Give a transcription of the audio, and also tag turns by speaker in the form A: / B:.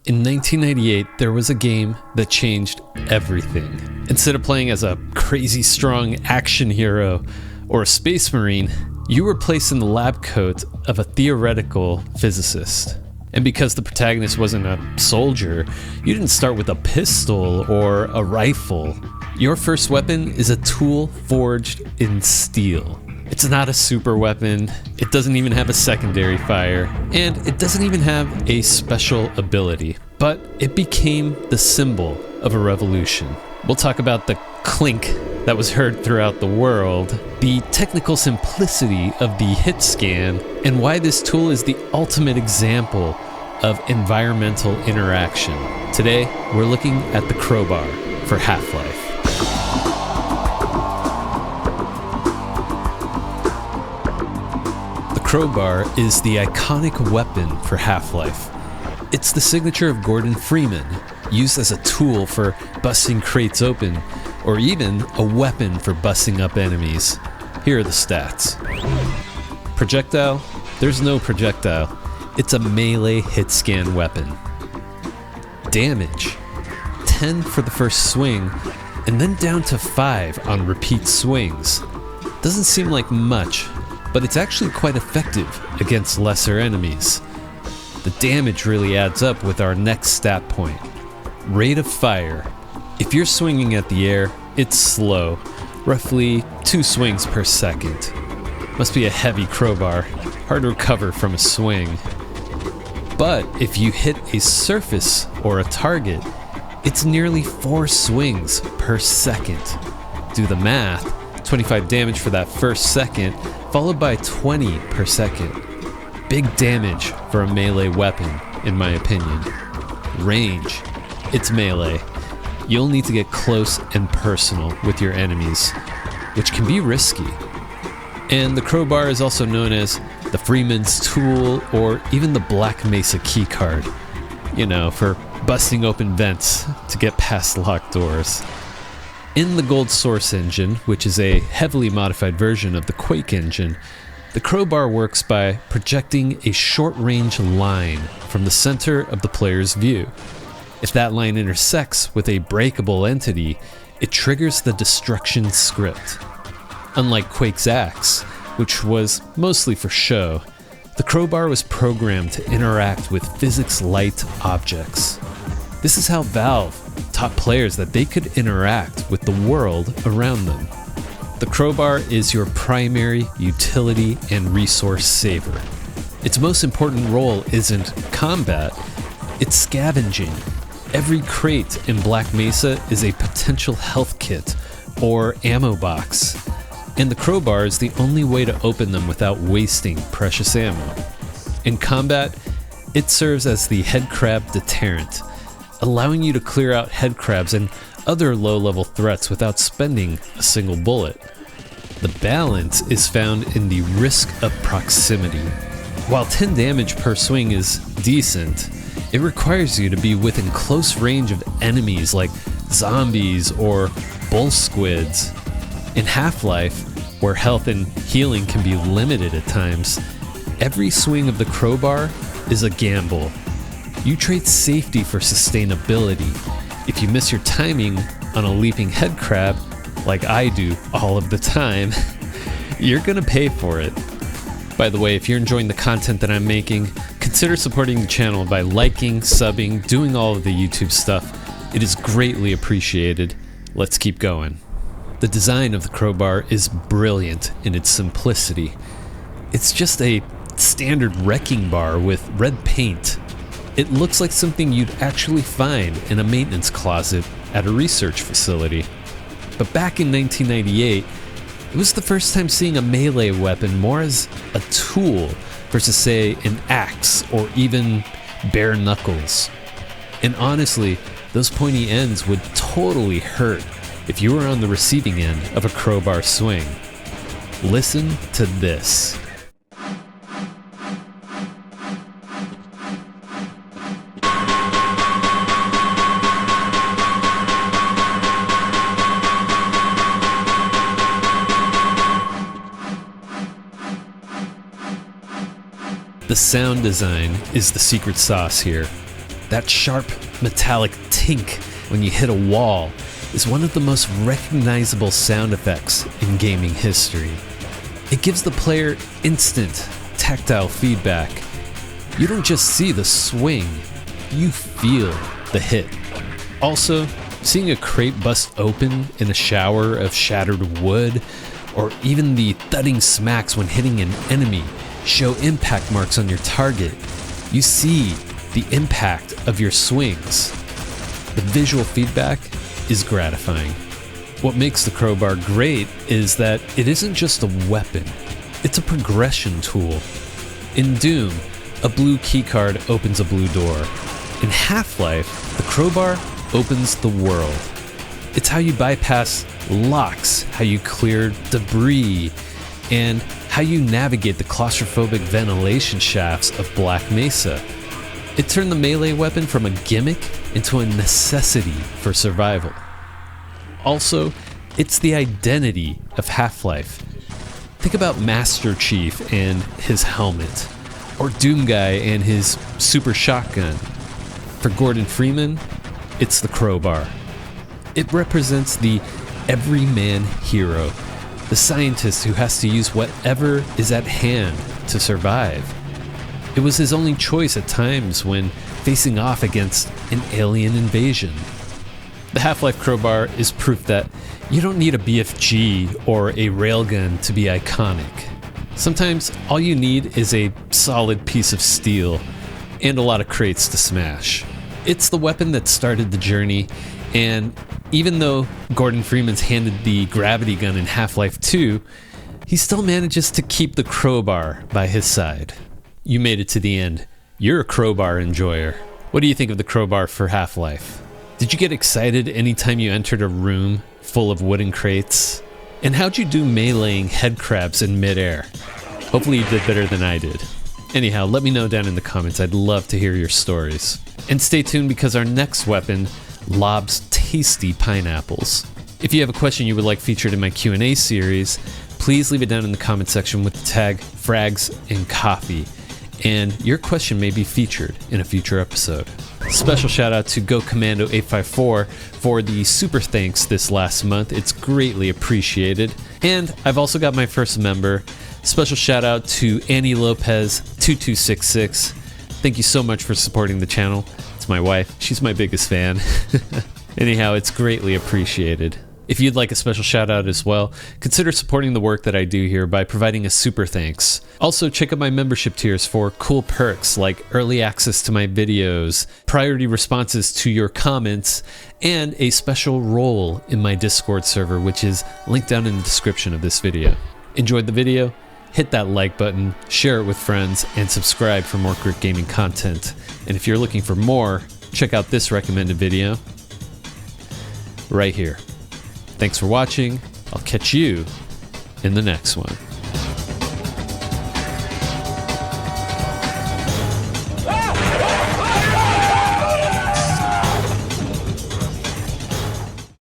A: In 1998, there was a game that changed everything. Instead of playing as a crazy strong action hero or a space marine, you were placed in the lab coat of a theoretical physicist. And because the protagonist wasn't a soldier, you didn't start with a pistol or a rifle. Your first weapon is a tool forged in steel. It's not a super weapon, it doesn't even have a secondary fire, and it doesn't even have a special ability. But it became the symbol of a revolution. We'll talk about the clink that was heard throughout the world, the technical simplicity of the hit scan, and why this tool is the ultimate example of environmental interaction. Today, we're looking at the crowbar for Half-Life. The crowbar is the iconic weapon for Half-Life. It's the signature of Gordon Freeman, used as a tool for busting crates open, or even a weapon for busting up enemies. Here are the stats. Projectile? There's no projectile. It's a melee hit scan weapon. Damage? 10 for the first swing, and then down to 5 on repeat swings. Doesn't seem like much, but it's actually quite effective against lesser enemies. The damage really adds up with our next stat point. Rate of fire. If you're swinging at the air, it's slow, roughly 2 swings per second. Must be a heavy crowbar, hard to recover from a swing. But if you hit a surface or a target, it's nearly 4 swings per second. Do the math, 25 damage for that first second, followed by 20 per second. Big damage for a melee weapon, in my opinion. Range. It's melee. You'll need to get close and personal with your enemies, which can be risky. And the crowbar is also known as the Freeman's tool or even the Black Mesa keycard. You know, for busting open vents to get past locked doors. In the Gold Source engine, which is a heavily modified version of the Quake engine, the crowbar works by projecting a short-range line from the center of the player's view. If that line intersects with a breakable entity, it triggers the destruction script. Unlike Quake's axe, which was mostly for show, the crowbar was programmed to interact with physics-light objects. This is how Valve taught players that they could interact with the world around them. The crowbar is your primary utility and resource saver. Its most important role isn't combat, it's scavenging. Every crate in Black Mesa is a potential health kit or ammo box, and the crowbar is the only way to open them without wasting precious ammo. In combat, it serves as the headcrab deterrent, allowing you to clear out headcrabs and other low-level threats without spending a single bullet. The balance is found in the risk of proximity. While 10 damage per swing is decent, it requires you to be within close range of enemies like zombies or bull squids. In Half-Life, where health and healing can be limited at times, every swing of the crowbar is a gamble. You trade safety for sustainability. If you miss your timing on a leaping headcrab, like I do all of the time, you're gonna pay for it. By the way, if you're enjoying the content that I'm making, consider supporting the channel by liking, subbing, doing all of the YouTube stuff. It is greatly appreciated. Let's keep going. The design of the crowbar is brilliant in its simplicity. It's just a standard wrecking bar with red paint. It looks like something you'd actually find in a maintenance closet at a research facility. But back in 1998, it was the first time seeing a melee weapon more as a tool versus, say, an axe or even bare knuckles. And honestly, those pointy ends would totally hurt if you were on the receiving end of a crowbar swing. Listen to this. The sound design is the secret sauce here. That sharp metallic tink when you hit a wall is one of the most recognizable sound effects in gaming history. It gives the player instant tactile feedback. You don't just see the swing, you feel the hit. Also, seeing a crate bust open in a shower of shattered wood, or even the thudding smacks when hitting an enemy show impact marks on your target. You see the impact of your swings. The visual feedback is gratifying. What makes the crowbar great is that it isn't just a weapon, it's a progression tool. In Doom, a blue keycard opens a blue door. In Half-Life, the crowbar opens the world. It's how you bypass locks, how you clear debris, and how you navigate the claustrophobic ventilation shafts of Black Mesa. It turned the melee weapon from a gimmick into a necessity for survival. Also, it's the identity of Half-Life. Think about Master Chief and his helmet, or Doom Guy and his super shotgun. For Gordon Freeman, it's the crowbar. It represents the everyman hero, the scientist who has to use whatever is at hand to survive. It was his only choice at times when facing off against an alien invasion. The Half-Life Crowbar is proof that you don't need a BFG or a railgun to be iconic. Sometimes all you need is a solid piece of steel and a lot of crates to smash. It's the weapon that started the journey, and even though Gordon Freeman's handed the gravity gun in Half-Life 2, he still manages to keep the crowbar by his side. You made it to the end. You're a crowbar enjoyer. What do you think of the crowbar for Half-Life? Did you get excited anytime you entered a room full of wooden crates? And how'd you do meleeing head crabs in midair? Hopefully you did better than I did. Anyhow, let me know down in the comments. I'd love to hear your stories. And stay tuned because our next weapon lobs tasty pineapples. If you have a question you would like featured in my Q&A series, please leave it down in the comment section with the tag Frags and Coffee, and your question may be featured in a future episode. Special shout out to Go Commando 854 for the super thanks this last month. It's greatly appreciated. And I've also got my first member. Special shout out to Annie Lopez 2266. Thank you so much for supporting the channel. It's my wife. She's my biggest fan. Anyhow, it's greatly appreciated. If you'd like a special shout out as well, consider supporting the work that I do here by providing a super thanks. Also, check out my membership tiers for cool perks like early access to my videos, priority responses to your comments, and a special role in my Discord server, which is linked down in the description of this video. Enjoyed the video? Hit that like button, share it with friends, and subscribe for more Grit Gaming content. And if you're looking for more, check out this recommended video right here. Thanks for watching. I'll catch you in the next one.